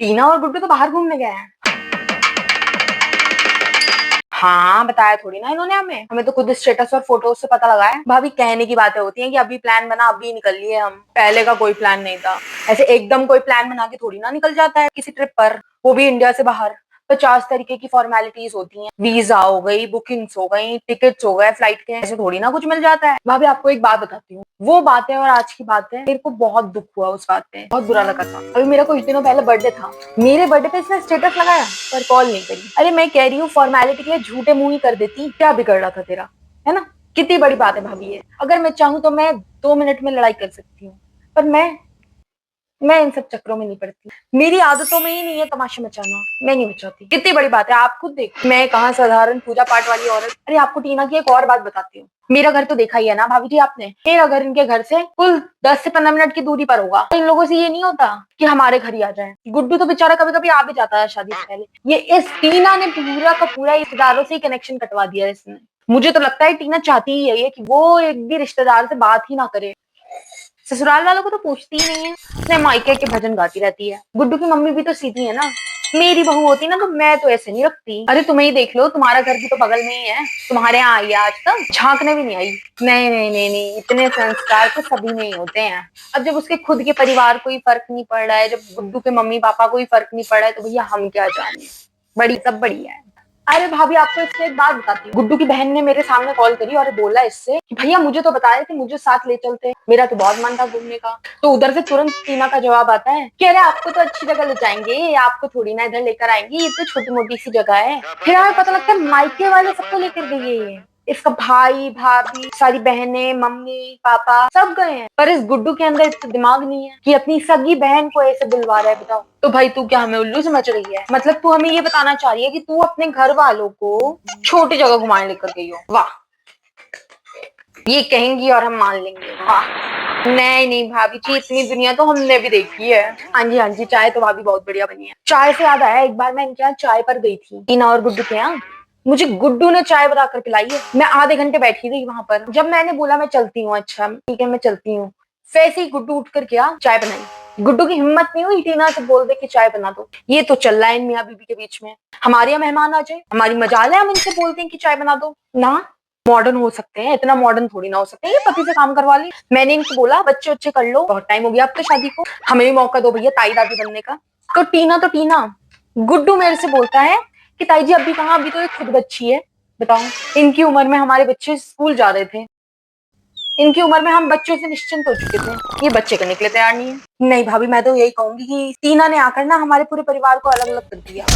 टीना और गुड्डू तो बाहर घूमने गए हैं। हाँ, बताया थोड़ी ना इन्होंने हमें हमें तो खुद स्टेटस और फोटोज से पता लगा है। भाभी कहने की बातें होती हैं कि अभी प्लान बना अभी निकल लिए हम, पहले का कोई प्लान नहीं था। ऐसे एकदम कोई प्लान बना के थोड़ी ना निकल जाता है किसी ट्रिप पर, वो भी इंडिया से बाहर। 50 तरीके की फॉर्मेलिटीज होती हैं, वीजा हो गई, बुकिंग्स हो गई, टिकट्स हो गए फ्लाइट के, ऐसे थोड़ी ना कुछ मिल जाता है। भाभी आपको एक बात बताती हूँ, वो बातें और आज की बातें, मेरे को बहुत दुख हुआ उस बात पे, बहुत बुरा लगा था। अभी मेरा कुछ दिनों पहले बर्थडे था, मेरे बर्थडे पे इसने स्टेटस लगाया पर कॉल नहीं करी। अरे मैं कह रही हूँ फॉर्मेलिटी के लिए झूठे मुंह ही कर देती, क्या बिगड़ रहा था तेरा, है ना। कितनी बड़ी बात है भाभी ये, अगर मैं चाहूँ तो मैं 2 मिनट में लड़ाई कर सकती हूँ, पर मैं इन सब चक्रों में नहीं पड़ती। मेरी आदतों में ही नहीं है तमाशा मचाना, मैं नहीं मचाती। कितनी बड़ी बात है, आप खुद देखो, मैं कहाँ साधारण पूजा पाठ वाली औरत। अरे आपको टीना की एक और बात बताती हूँ, मेरा घर तो देखा ही है ना भाभी जी आपने, मेरा घर इनके घर से कुल 10 से 15 मिनट की दूरी पर होगा। इन लोगों से ये नहीं होता कि हमारे घर ही आ जाए। गुड्डू तो बेचारा कभी कभी आ भी जाता है शादी से पहले। ये इस टीना ने पूरा का पूरा रिश्तेदारों से ही कनेक्शन कटवा दिया है इसने। मुझे तो लगता है टीना चाहती ही है कि वो एक भी रिश्तेदार से बात ही ना करे। ससुराल वालों को तो पूछती ही नहीं है, अपने मायके के भजन गाती रहती है। गुड्डू की मम्मी भी तो सीधी है ना, मेरी बहू होती ना तो मैं तो ऐसे नहीं रखती। अरे तुम्हें ही देख लो, तुम्हारा घर भी तो बगल में ही है, तुम्हारे यहाँ आई है आज तक, झांकने भी नहीं आई। नहीं नहीं नहीं नहीं, इतने संस्कार तो सभी में ही होते हैं। अब जब उसके खुद के परिवार को ही फर्क नहीं पड़ रहा है, जब गुड्डू के मम्मी पापा को ही फर्क नहीं पड़ रहा है, तो भैया हम क्या जाने, बड़ी सब बढ़िया है। अरे भाभी आपको इससे एक बात बताती हूँ, गुड्डू की बहन ने मेरे सामने कॉल करी और बोला इससे कि भैया मुझे तो बताया कि मुझे साथ ले चलते, मेरा तो बहुत मन था घूमने का। तो उधर से तुरंत टीना का जवाब आता है कि अरे आपको तो अच्छी जगह ले जाएंगे, आपको थोड़ी ना इधर लेकर आएंगे, ये तो छोटी मोटी सी जगह है। फिर हमें पता लगता है मायके वाले सबको लेकर गई है ये, इसका भाई भाभी सारी बहनें मम्मी पापा सब गए हैं, पर इस गुड्डू के अंदर इतना दिमाग नहीं है कि अपनी सगी बहन को ऐसे बुलवा रहा है। बताओ तो भाई, तू क्या हमें उल्लू समझ रही है? मतलब तू हमें ये बताना चाह रही है कि तू अपने घर वालों को छोटी जगह घुमाने लेकर गई हो? वाह, ये कहेंगी और हम मान लेंगे, वाह। नहीं नहीं भाभी जी, इतनी दुनिया तो हमने भी देखी है। हाँ जी हाँ जी, चाय तो भाभी बहुत बढ़िया बनी है। चाय से याद आया, एक बार मैं इनके यहाँ चाय पर गई थी, टीना और गुड्डू के यहाँ। मुझे गुड्डू ने चाय बनाकर पिलाई है, मैं आधे घंटे बैठी रही वहां पर। जब मैंने बोला मैं चलती हूँ, अच्छा ठीक है मैं चलती हूँ, वैसे ही गुड्डू उठ कर गया, चाय बनाई। गुड्डू की हिम्मत नहीं हुई टीना से बोल दे कि चाय बना दो। ये तो चल रहा है इन मियाँ बीबी के बीच में, हमारे यहाँ मेहमान आ जाए, हमारी मजाल है हम इनसे बोलते हैं कि चाय बना दो ना। मॉडर्न हो सकते हैं, इतना मॉडर्न थोड़ी ना हो सकते हैं, ये पति से काम करवा ली। मैंने इनको बोला बच्चे बच्चे कर लो, बहुत टाइम हो गया अब तो शादी को, हमें भी मौका दो भैया ताई दादी बनने का। तो टीना गुड्डू मेरे से बोलता है कि ताई जी अभी कहाँ, अभी तो एक खुद बच्ची है। बताओ, इनकी उम्र में हमारे बच्चे स्कूल जा रहे थे, इनकी उम्र में हम बच्चों से निश्चिंत हो चुके थे, ये बच्चे का निकले तैयार नहीं है। नहीं भाभी, मैं तो यही कहूंगी कि टीना ने आकर ना हमारे पूरे परिवार को अलग अलग कर दिया।